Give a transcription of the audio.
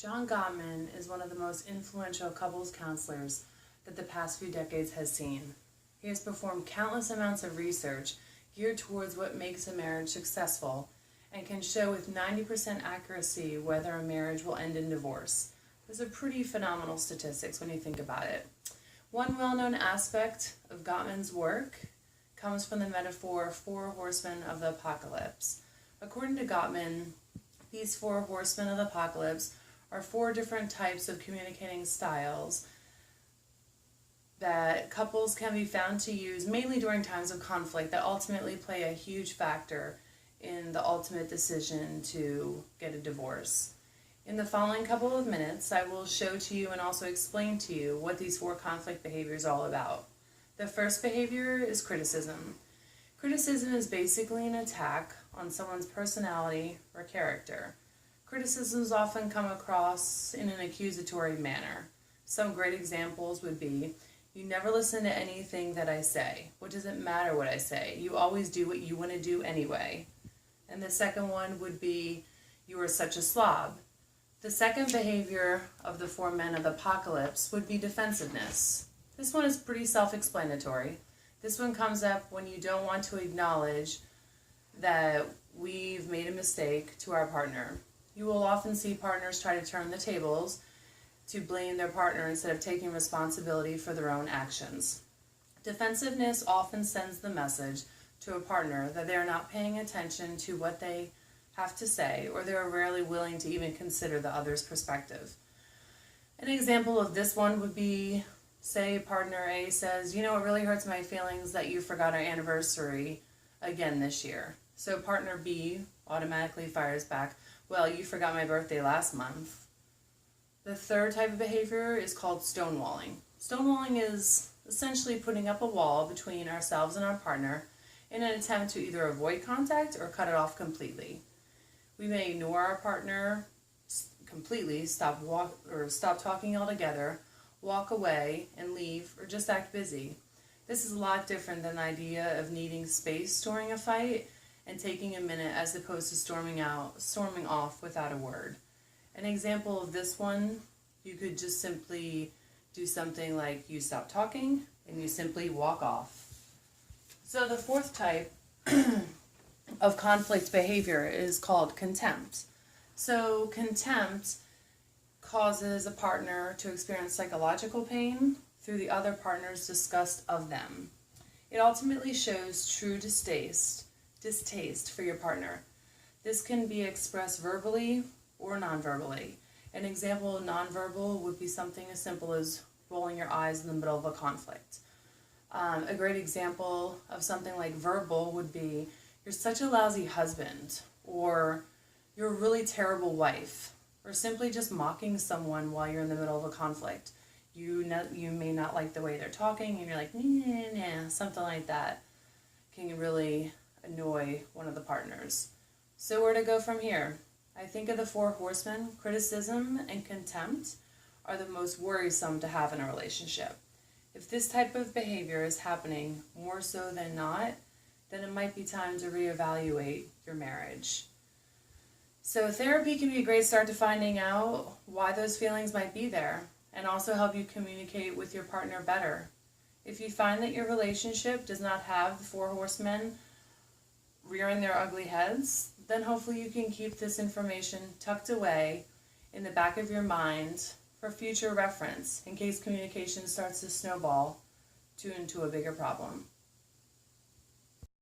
John Gottman is one of the most influential couples counselors that the past few decades has seen. He has performed countless amounts of research geared towards what makes a marriage successful and can show with 90% accuracy whether a marriage will end in divorce. Those are pretty phenomenal statistics when you think about it. One well-known aspect of Gottman's work comes from the metaphor four horsemen of the apocalypse. According to Gottman, these four horsemen of the apocalypse are four different types of communicating styles that couples can be found to use mainly during times of conflict that ultimately play a huge factor in the ultimate decision to get a divorce. In the following couple of minutes, I will show to you and also explain to you what these four conflict behaviors are all about. The first behavior is criticism. Criticism is basically an attack on someone's personality or character. Criticisms often come across in an accusatory manner. Some great examples would be, you never listen to anything that I say. What does it matter what I say? You always do what you want to do anyway. And the second one would be, you are such a slob. The second behavior of the four men of the apocalypse would be defensiveness. This one is pretty self-explanatory. This one comes up when you don't want to acknowledge that we've made a mistake to our partner. You will often see partners try to turn the tables to blame their partner instead of taking responsibility for their own actions. Defensiveness often sends the message to a partner that they are not paying attention to what they have to say, or they are rarely willing to even consider the other's perspective. An example of this one would be, say partner A says, you know, it really hurts my feelings that you forgot our anniversary again this year. So partner B automatically fires back, well, you forgot my birthday last month. The third type of behavior is called stonewalling. Stonewalling is essentially putting up a wall between ourselves and our partner in an attempt to either avoid contact or cut it off completely. We may ignore our partner completely, stop talking altogether, walk away and leave, or just act busy. This is a lot different than the idea of needing space during a fight and taking a minute as opposed to storming off without a word. An example of this one, you could just simply do something like you stop talking and you simply walk off. So the fourth type of conflict behavior is called contempt. So contempt causes a partner to experience psychological pain through the other partner's disgust of them. It ultimately shows true distaste for your partner. This can be expressed verbally or non-verbally. An example of non-verbal would be something as simple as rolling your eyes in the middle of a conflict. A great example of something like verbal would be, you're such a lousy husband, or you're a really terrible wife, or simply just mocking someone while you're in the middle of a conflict. You may not like the way they're talking, and you're like, nah, something like that can really annoy one of the partners. So where to go from here? I think of the four horsemen, criticism and contempt are the most worrisome to have in a relationship. If this type of behavior is happening more so than not, then it might be time to reevaluate your marriage. So therapy can be a great start to finding out why those feelings might be there and also help you communicate with your partner better. If you find that your relationship does not have the four horsemen rearing their ugly heads, then hopefully you can keep this information tucked away in the back of your mind for future reference in case communication starts to snowball into a bigger problem.